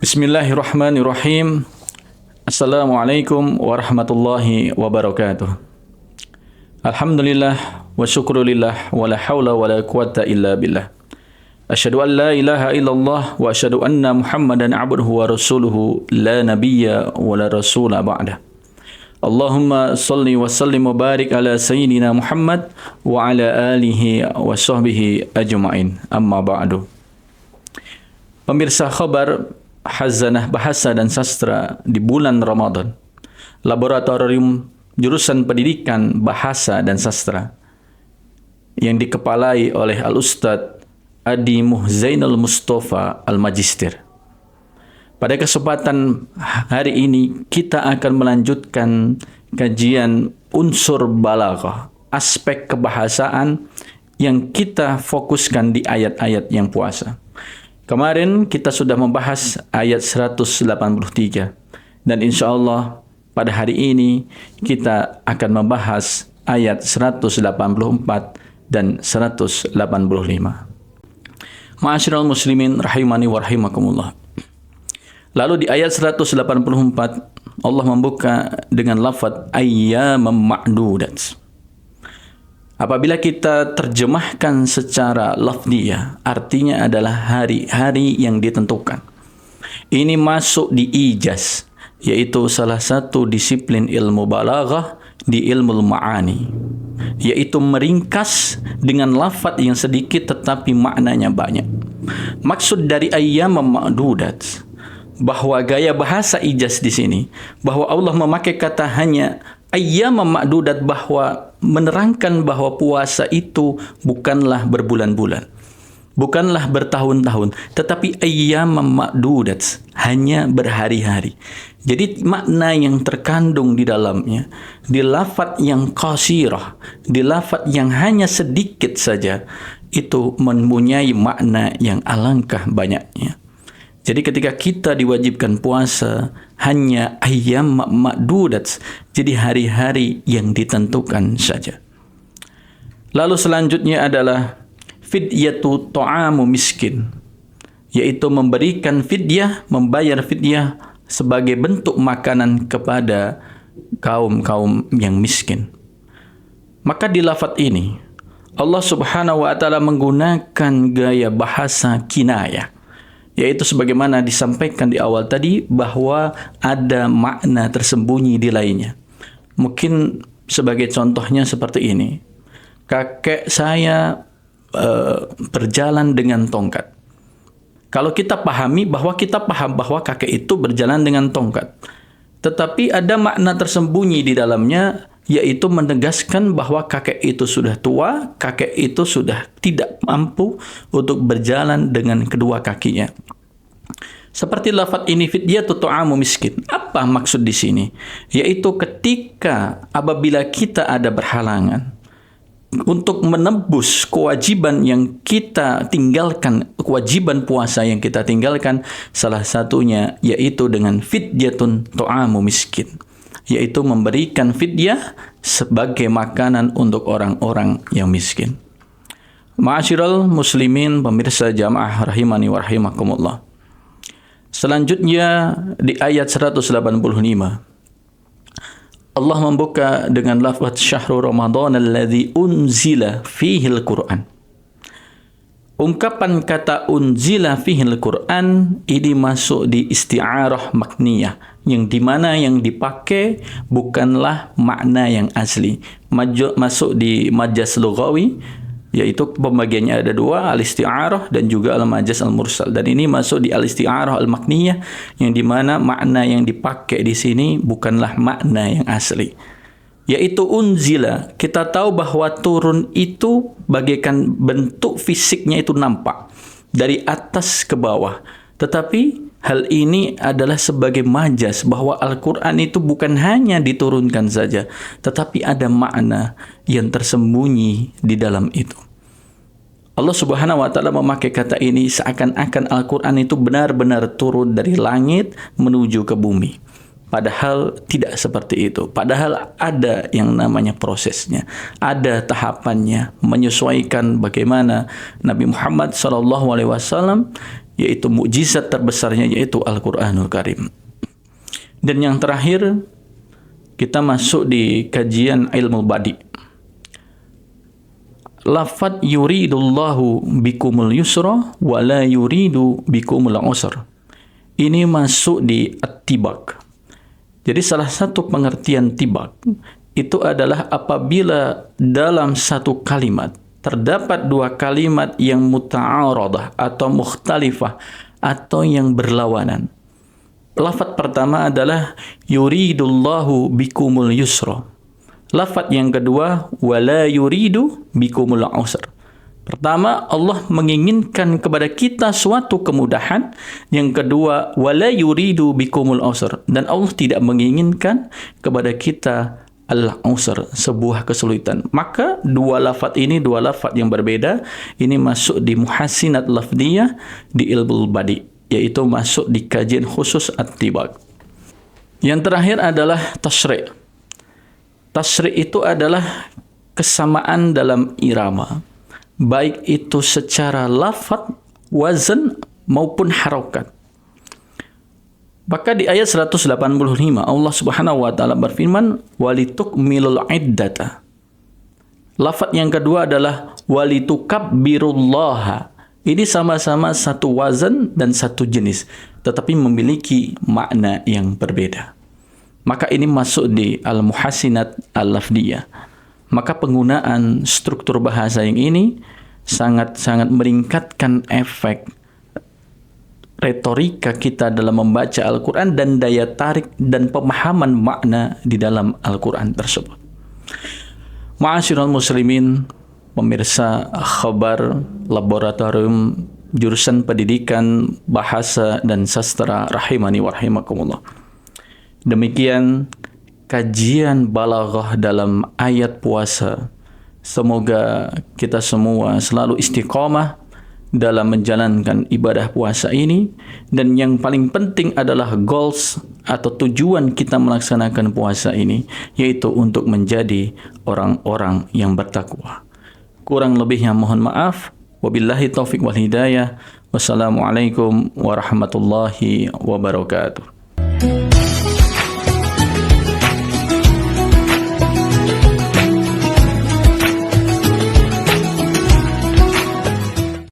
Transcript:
Bismillahirrahmanirrahim. Assalamualaikum warahmatullahi wabarakatuh. Alhamdulillah wa syukrulillah wa la hawla wa la quwata illa billah. Asyhadu an la ilaha illallah wa asyhadu anna Muhammadan abduhu wa rasuluhu la nabiyya wa la rasula ba'dah. Allahumma salli wa sallim wa barik ala sayyidina Muhammad wa ala alihi wa sahbihi ajma'in. Amma ba'du. Pemirsa khabar Hazanah Bahasa dan Sastra di bulan Ramadan, Laboratorium Jurusan Pendidikan Bahasa dan Sastra yang dikepalai oleh Al-Ustadz Adi Muhzainul Mustafa Al-Magister. Pada kesempatan hari ini kita akan melanjutkan kajian unsur balaghah, aspek kebahasaan yang kita fokuskan di ayat-ayat yang puasa. Kemarin kita sudah membahas ayat 183 dan insya Allah pada hari ini kita akan membahas ayat 184 dan 185. Ma'asyiral muslimin rahimani wa rahimakumullah. Lalu di ayat 184 Allah membuka dengan lafaz ayyamam ma'dudat. Apabila kita terjemahkan secara lafziyah, artinya adalah hari-hari yang ditentukan. Ini masuk di ijaz, yaitu salah satu disiplin ilmu balaghah di ilmu ma'ani, yaitu meringkas dengan lafaz yang sedikit tetapi maknanya banyak. Maksud dari ayyam ma'dudat, bahwa gaya bahasa ijaz di sini, bahwa Allah memakai kata hanya ayyam ma'dudat, bahwa menerangkan bahwa puasa itu bukanlah berbulan-bulan, bukanlah bertahun-tahun, tetapi ayyam ma'dudat, hanya berhari-hari. Jadi makna yang terkandung di dalamnya, di lafaz yang qasirah, di lafaz yang hanya sedikit saja, itu mempunyai makna yang alangkah banyaknya. Jadi ketika kita diwajibkan puasa hanya ayyam ma'dudat, jadi hari-hari yang ditentukan saja. Lalu selanjutnya adalah fidyatu ta'amu miskin, yaitu memberikan fidyah, membayar fidyah sebagai bentuk makanan kepada kaum-kaum yang miskin. Maka di lafaz ini Allah Subhanahu wa taala menggunakan gaya bahasa kinayah, yaitu sebagaimana disampaikan di awal tadi bahwa ada makna tersembunyi di lainnya. Mungkin sebagai contohnya seperti ini. Kakek saya berjalan dengan tongkat. Kalau kita pahami bahwa kita paham bahwa kakek itu berjalan dengan tongkat, tetapi ada makna tersembunyi di dalamnya, yaitu menegaskan bahwa kakek itu sudah tua, kakek itu sudah tidak mampu untuk berjalan dengan kedua kakinya. Seperti lafaz ini fidyatu ta'amu miskin. Apa maksud di sini? Yaitu ketika apabila kita ada berhalangan untuk menebus kewajiban yang kita tinggalkan, kewajiban puasa yang kita tinggalkan, salah satunya yaitu dengan fidyatun ta'amu miskin, yaitu memberikan fidyah sebagai makanan untuk orang-orang yang miskin. Ma'asyiral muslimin, pemirsa jamaah rahimani wa rahimakumullah. Selanjutnya di ayat 185 Allah membuka dengan lafaz syahrul Ramadan alladzi unzila fihil Qur'an. Ungkapan kata unzila fihil Qur'an ini masuk di isti'arah makniyah, yang dimana yang dipakai bukanlah makna yang asli. Masuk di majaz lughawi, yaitu pembagiannya ada dua, al-isti'arah dan juga al-majaz al-mursal. Dan ini masuk di al-isti'arah al-makniyah, yang dimana makna yang dipakai di sini bukanlah makna yang asli, yaitu unzila. Kita tahu bahwa turun itu bagaikan bentuk fisiknya itu nampak dari atas ke bawah, tetapi hal ini adalah sebagai majaz, bahwa Al-Quran itu bukan hanya diturunkan saja, tetapi ada makna yang tersembunyi di dalam itu. Allah Subhanahu wa taala memakai kata ini seakan-akan Al-Quran itu benar-benar turun dari langit menuju ke bumi. Padahal tidak seperti itu. Padahal ada yang namanya prosesnya, ada tahapannya, menyesuaikan bagaimana Nabi Muhammad SAW yaitu mukjizat terbesarnya yaitu Al-Qur'anul Karim. Dan yang terakhir, kita masuk di kajian ilmu badi. Lafad yuridullahu bikumul yusra wa la yuridu bikumul usra. Ini masuk di at-tibak. Jadi salah satu pengertian tibak itu adalah apabila dalam satu kalimat terdapat dua kalimat yang muta'aradah atau mukhtalifah atau yang berlawanan. Lafaz pertama adalah yuridullahu bikumul yusra. Lafaz yang kedua wala yuridu bikumul usra. Pertama, Allah menginginkan kepada kita suatu kemudahan. Yang kedua, wala yuridu bikumul usra, dan Allah tidak menginginkan kepada kita al-usr, sebuah kesulitan. Maka dua lafaz ini dua lafaz yang berbeda. Ini masuk di muhassinat lafdiyah di ilmu badi, yaitu masuk di kajian khusus at-tibak. Yang terakhir adalah tasyri'. Tasyri' itu adalah kesamaan dalam irama, baik itu secara lafaz, wazan maupun harokat. Maka di ayat 185 Allah Subhanahu wa taala berfirman walitukmilul iddata. Lafaz yang kedua adalah walitukabbirullaha. Ini sama-sama satu wazan dan satu jenis, tetapi memiliki makna yang berbeda. Maka ini masuk di al-muhassinat al-lafdiyah. Maka penggunaan struktur bahasa yang ini sangat-sangat meningkatkan efek retorika kita dalam membaca Al-Quran dan daya tarik dan pemahaman makna di dalam Al-Quran tersebut. Ma'asyiral muslimin, pemirsa Khabar Laboratorium Jurusan Pendidikan Bahasa dan Sastra rahimani wa rahimakumullah. Demikian kajian balaghah dalam ayat puasa. Semoga kita semua selalu istiqamah dalam menjalankan ibadah puasa ini, dan yang paling penting adalah goals atau tujuan kita melaksanakan puasa ini, yaitu untuk menjadi orang-orang yang bertakwa. Kurang lebihnya mohon maaf. Wabillahi taufiq wal hidayah. Wassalamualaikum warahmatullahi wabarakatuh.